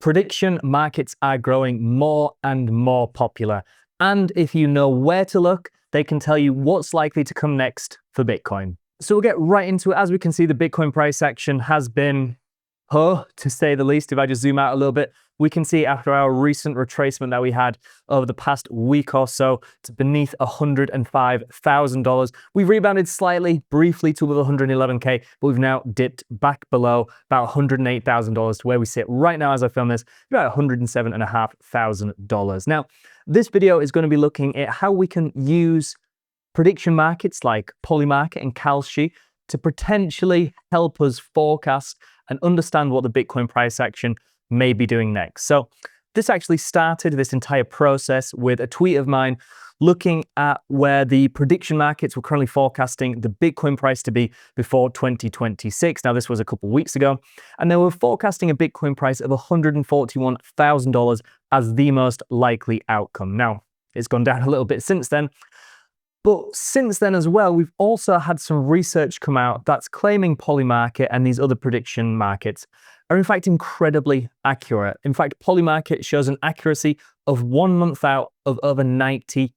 Prediction markets are growing more and more popular. And if you know where to look, they can tell you what's likely to come next for Bitcoin. So we'll get right into it. As we can see, the Bitcoin price action has been, to say the least. If I just zoom out a little bit, we can see after our recent retracement that we had over the past week or so to beneath $105,000. We've rebounded slightly, briefly to above 111K, but we've now dipped back below about $108,000 to where we sit right now as I film this, about $107,500. Now, this video is going to be looking at how we can use prediction markets like Polymarket and Kalshi to potentially help us forecast and understand what the Bitcoin price action may be doing next. So this actually started this entire process with a tweet of mine looking at where the prediction markets were currently forecasting the Bitcoin price to be before 2026. Now, this was a couple of weeks ago, and they were forecasting a Bitcoin price of $141,000 as the most likely outcome. Now, it's gone down a little bit since then. But since then as well, we've also had some research come out that's claiming Polymarket and these other prediction markets are in fact incredibly accurate. In fact, Polymarket shows an accuracy of 1 month out of over 91%.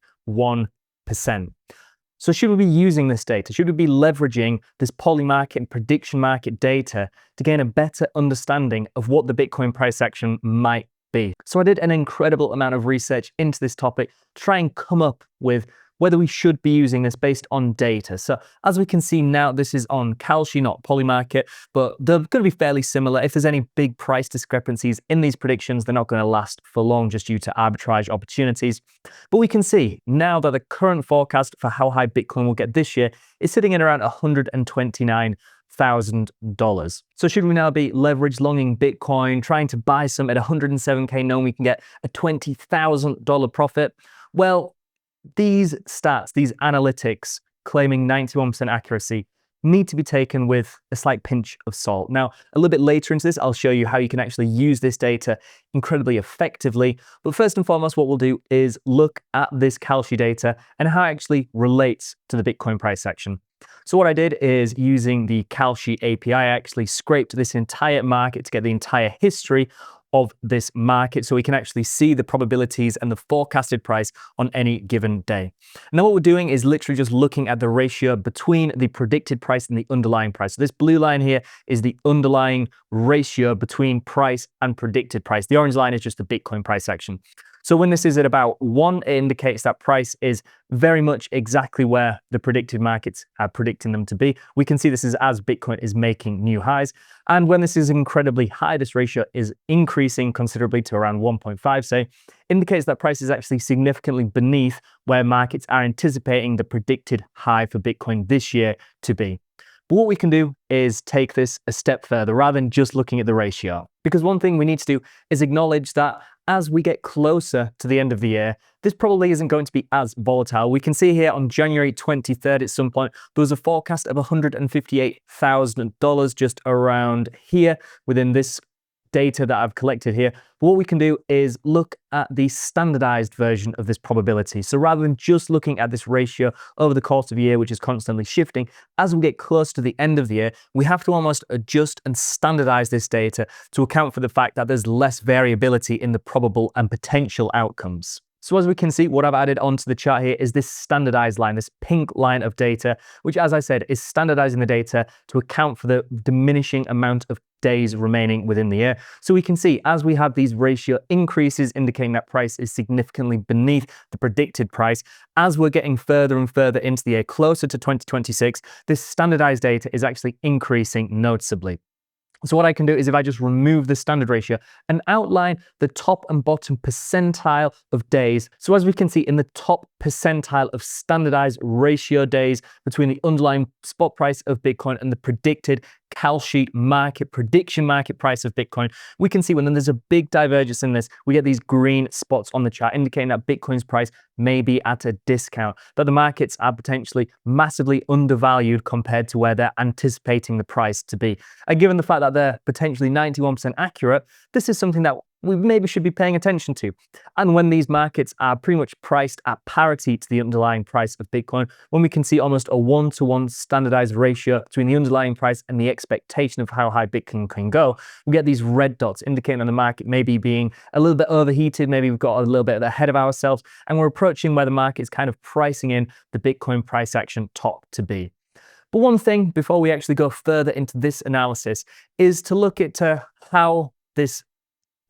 So should we be using this data? Should we be leveraging this Polymarket and prediction market data to gain a better understanding of what the Bitcoin price action might be? So I did an incredible amount of research into this topic to try and come up with whether we should be using this based on data. So as we can see now, this is on Kalshi, not Polymarket, but they're going to be fairly similar. If there's any big price discrepancies in these predictions, they're not going to last for long just due to arbitrage opportunities. But we can see now that the current forecast for how high Bitcoin will get this year is sitting at around $129,000. So should we now be leverage longing Bitcoin, trying to buy some at 107K, knowing we can get a $20,000 profit? Well, these stats, these analytics claiming 91% accuracy need to be taken with a slight pinch of salt. Now, a little bit later into this, I'll show you how you can actually use this data incredibly effectively. But first and foremost, what we'll do is look at this Kalshi data and how it actually relates to the Bitcoin price action. So what I did is using the Kalshi API, I actually scraped this entire market to get the entire history of this market so we can actually see the probabilities and the forecasted price on any given day. Now what we're doing is literally just looking at the ratio between the predicted price and the underlying price. So this blue line here is the underlying ratio between price and predicted price. The orange line is just the Bitcoin price action. So when this is at about 1, it indicates that price is very much exactly where the predicted markets are predicting them to be. We can see this is as Bitcoin is making new highs. And when this is incredibly high, this ratio is increasing considerably to around 1.5, say, indicates that price is actually significantly beneath where markets are anticipating the predicted high for Bitcoin this year to be. But what we can do is take this a step further rather than just looking at the ratio. Because one thing we need to do is acknowledge that as we get closer to the end of the year, this probably isn't going to be as volatile. We can see here on January 23rd at some point, there was a forecast of $158,000 just around here within this data that I've collected here. But what we can do is look at the standardized version of this probability. So rather than just looking at this ratio over the course of a year, which is constantly shifting, as we get close to the end of the year, we have to almost adjust and standardize this data to account for the fact that there's less variability in the probable and potential outcomes. So as we can see, what I've added onto the chart here is this standardized line, this pink line of data, which, as I said, is standardizing the data to account for the diminishing amount of days remaining within the year. So we can see as we have these ratio increases indicating that price is significantly beneath the predicted price, as we're getting further and further into the year, closer to 2026, this standardized data is actually increasing noticeably. So what I can do is if I just remove the standard ratio and outline the top and bottom percentile of days. So as we can see in the top percentile of standardized ratio days between the underlying spot price of Bitcoin and the predicted Kalshi market prediction market price of Bitcoin, we can see when there's a big divergence in this, we get these green spots on the chart indicating that Bitcoin's price may be at a discount, that the markets are potentially massively undervalued compared to where they're anticipating the price to be. And given the fact that they're potentially 91% accurate, this is something that we maybe should be paying attention to. And when these markets are pretty much priced at parity to the underlying price of Bitcoin, when we can see almost a one-to-one standardized ratio between the underlying price and the expectation of how high Bitcoin can go, we get these red dots indicating on the market maybe being a little bit overheated, maybe we've got a little bit ahead of ourselves, and we're approaching where the market is kind of pricing in the Bitcoin price action top to be. But one thing before we actually go further into this analysis is to look at how this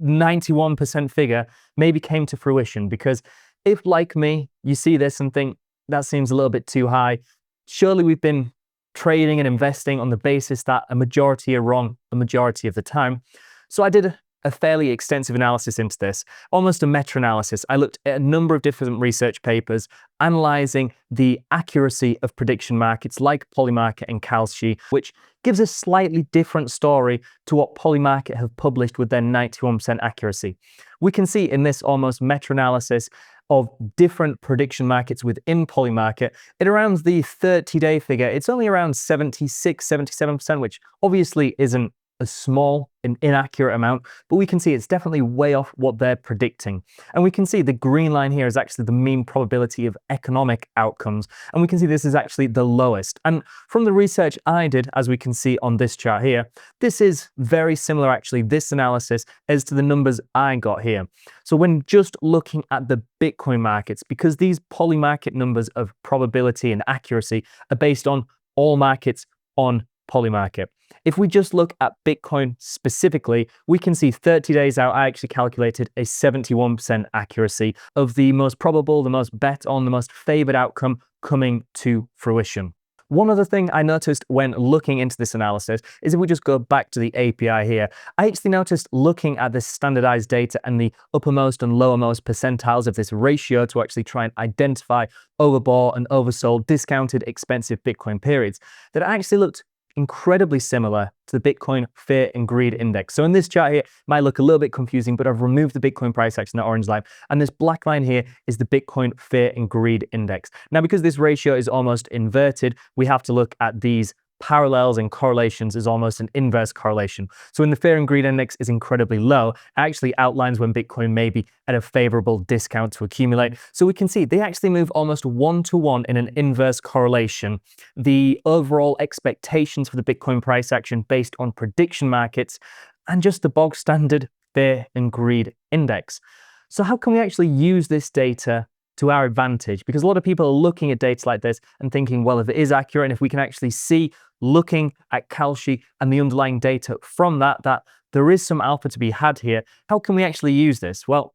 91% figure maybe came to fruition, because if, like me, you see this and think that seems a little bit too high, surely we've been trading and investing on the basis that a majority are wrong a majority of the time. So I did a fairly extensive analysis into this, almost a meta-analysis. I looked at a number of different research papers analyzing the accuracy of prediction markets like Polymarket and Kalshi, which gives a slightly different story to what Polymarket have published with their 91% accuracy. We can see in this almost meta-analysis of different prediction markets within Polymarket, at around the 30-day figure, it's only around 76, 77%, which obviously isn't a small and inaccurate amount, but we can see it's definitely way off what they're predicting. And we can see the green line here is actually the mean probability of economic outcomes, and we can see this is actually the lowest. And from the research I did, as we can see on this chart here, this is very similar actually, this analysis, as to the numbers I got here. So when just looking at the Bitcoin markets, because these Polymarket numbers of probability and accuracy are based on all markets on Polymarket. If we just look at Bitcoin specifically, we can see 30 days out, I actually calculated a 71% accuracy of the most probable, the most bet on, the most favored outcome coming to fruition. One other thing I noticed when looking into this analysis is if we just go back to the API here, I actually noticed looking at this standardized data and the uppermost and lowermost percentiles of this ratio to actually try and identify overbought and oversold, discounted, expensive Bitcoin periods, that it actually looked incredibly similar to the Bitcoin Fear and Greed Index. So in this chart here, it might look a little bit confusing, but I've removed the Bitcoin price action, that orange line, and this black line here is the Bitcoin Fear and Greed Index. Now, because this ratio is almost inverted, we have to look at these parallels and correlations as almost an inverse correlation. So when the Fear and Greed Index is incredibly low, it actually outlines when Bitcoin may be at a favorable discount to accumulate. So we can see they actually move almost one-to-one in an inverse correlation. The overall expectations for the Bitcoin price action based on prediction markets and just the bog standard Fear and Greed Index. So how can we actually use this data to our advantage? Because a lot of people are looking at data like this and thinking, well, if it is accurate and if we can actually see, looking at Kalshi and the underlying data from that there is some alpha to be had here, how can we actually use this? Well,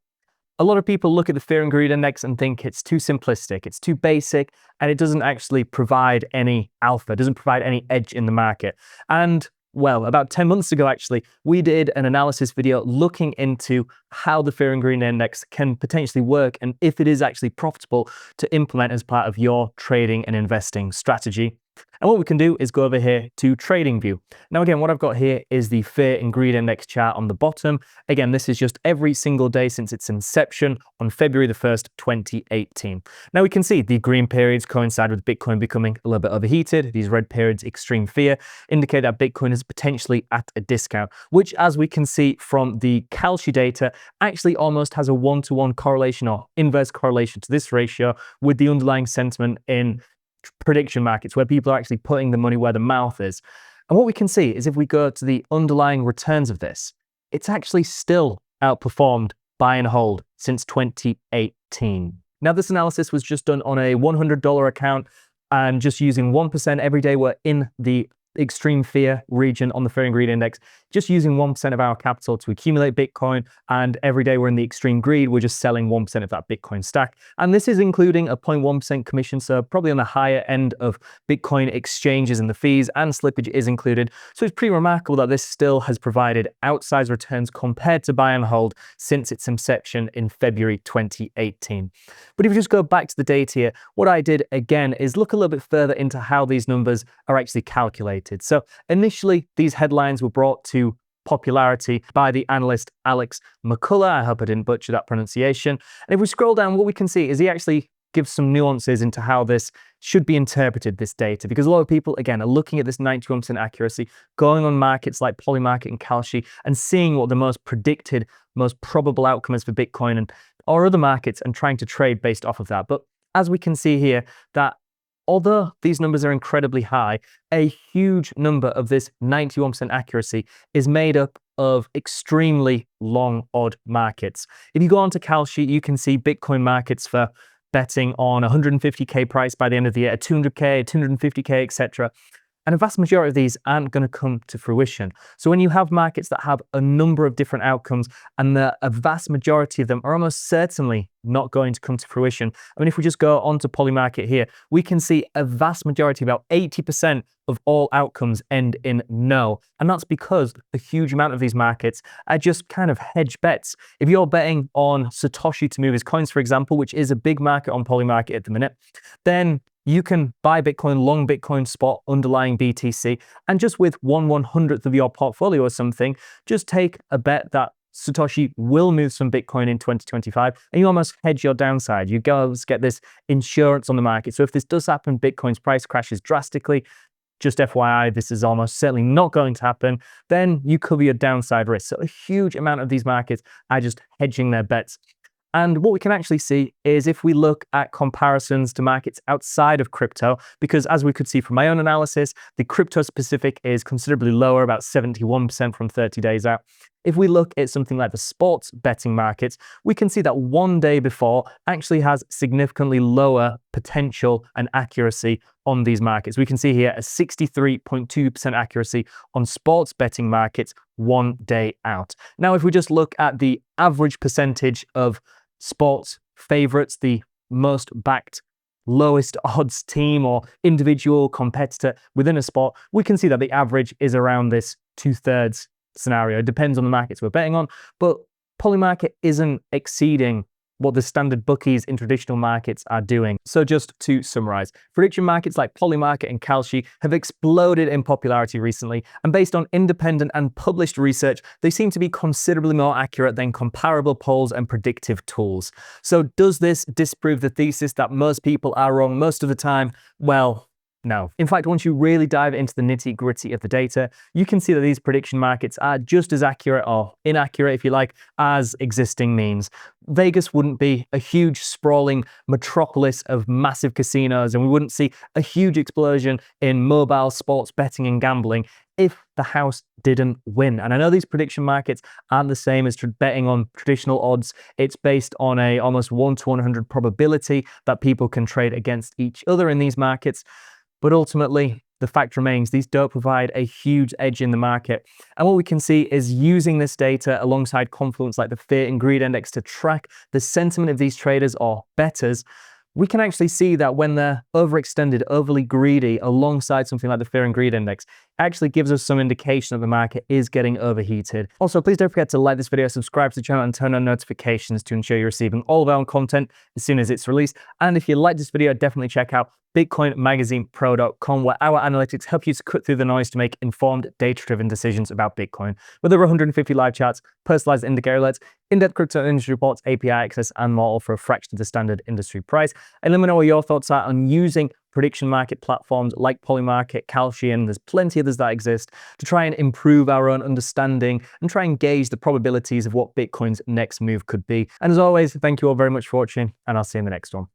a lot of people look at the Fear and Greed Index and think it's too simplistic, it's too basic, and it doesn't actually provide any alpha, doesn't provide any edge in the market. And well, about 10 months ago, actually, we did an analysis video looking into how the Fear and Greed Index can potentially work and if it is actually profitable to implement as part of your trading and investing strategy. And what we can do is go over here to TradingView. Now, again, what I've got here is the Fear and Greed Index chart on the bottom. Again, this is just every single day since its inception on February the 1st, 2018. Now, we can see the green periods coincide with Bitcoin becoming a little bit overheated. These red periods, extreme fear, indicate that Bitcoin is potentially at a discount, which, as we can see from the Kalshi data, actually almost has a one-to-one correlation or inverse correlation to this ratio with the underlying sentiment in prediction markets, where people are actually putting the money where the mouth is. And what we can see is if we go to the underlying returns of this, it's actually still outperformed buy and hold since 2018. Now, this analysis was just done on a $100 account and just using 1% every day we're in the extreme fear region on the Fear and Greed Index, just using 1% of our capital to accumulate Bitcoin, and every day we're in the extreme greed, we're just selling 1% of that Bitcoin stack. And this is including a 0.1% commission, so probably on the higher end of Bitcoin exchanges and the fees, and slippage is included. So it's pretty remarkable that this still has provided outsized returns compared to buy and hold since its inception in February 2018. But if you just go back to the data here, what I did again is look a little bit further into how these numbers are actually calculated. So initially, these headlines were brought to popularity by the analyst Alex McCullough. I hope I didn't butcher that pronunciation. And if we scroll down, what we can see is he actually give some nuances into how this should be interpreted, this data, because a lot of people, again, are looking at this 91% accuracy, going on markets like Polymarket and Kalshi and seeing what the most predicted, most probable outcome is for Bitcoin and or other markets and trying to trade based off of that. But as we can see here, that although these numbers are incredibly high, a huge number of this 91% accuracy is made up of extremely long odd markets. If you go onto Kalshi, you can see Bitcoin markets for betting on 150k price by the end of the year, 200k, 250k, etc. And a vast majority of these aren't going to come to fruition. So when you have markets that have a number of different outcomes and a vast majority of them are almost certainly not going to come to fruition. I mean, if we just go onto Polymarket here, we can see a vast majority, about 80% of all outcomes end in no. And that's because a huge amount of these markets are just kind of hedge bets. If you're betting on Satoshi to move his coins, for example, which is a big market on Polymarket at the minute, then you can buy Bitcoin, long Bitcoin, spot, underlying BTC, and just with 1/100th of your portfolio or something, just take a bet that Satoshi will move some Bitcoin in 2025, and you almost hedge your downside. You get this insurance on the market. So if this does happen, Bitcoin's price crashes drastically, just FYI, this is almost certainly not going to happen, then you cover your downside risk. So a huge amount of these markets are just hedging their bets. And what we can actually see is if we look at comparisons to markets outside of crypto, because as we could see from my own analysis, the crypto specific is considerably lower, about 71% from 30 days out. If we look at something like the sports betting markets, we can see that one day before actually has significantly lower potential and accuracy on these markets. We can see here a 63.2% accuracy on sports betting markets one day out. Now, if we just look at the average percentage of sports favorites, the most backed, lowest odds team or individual competitor within a sport, we can see that the average is around this 2/3 scenario. It depends on the markets we're betting on, but Polymarket isn't exceeding what the standard bookies in traditional markets are doing. So just to summarize, prediction markets like Polymarket and Kalshi have exploded in popularity recently, and based on independent and published research, they seem to be considerably more accurate than comparable polls and predictive tools. So does this disprove the thesis that most people are wrong most of the time? Well, no. In fact, once you really dive into the nitty-gritty of the data, you can see that these prediction markets are just as accurate, or inaccurate if you like, as existing means. Vegas wouldn't be a huge sprawling metropolis of massive casinos, and we wouldn't see a huge explosion in mobile sports betting and gambling if the house didn't win. And I know these prediction markets aren't the same as betting on traditional odds. It's based on a almost 1/100 probability that people can trade against each other in these markets. But ultimately, the fact remains, these don't provide a huge edge in the market. And what we can see is using this data alongside confluence like the Fear and Greed Index to track the sentiment of these traders or bettors, we can actually see that when they're overextended, overly greedy, alongside something like the Fear and Greed Index, it actually gives us some indication that the market is getting overheated. Also, please don't forget to like this video, subscribe to the channel, and turn on notifications to ensure you're receiving all of our own content as soon as it's released. And if you like this video, definitely check out BitcoinMagazinePro.com, where our analytics help you to cut through the noise to make informed, data-driven decisions about Bitcoin. With over 150 live charts, personalized indicator alerts, in-depth crypto industry reports, API access, and more, all for a fraction of the standard industry price. And let me know what your thoughts are on using prediction market platforms like Polymarket, Kalshi, and there's plenty others that exist to try and improve our own understanding and try and gauge the probabilities of what Bitcoin's next move could be. And as always, thank you all very much for watching, and I'll see you in the next one.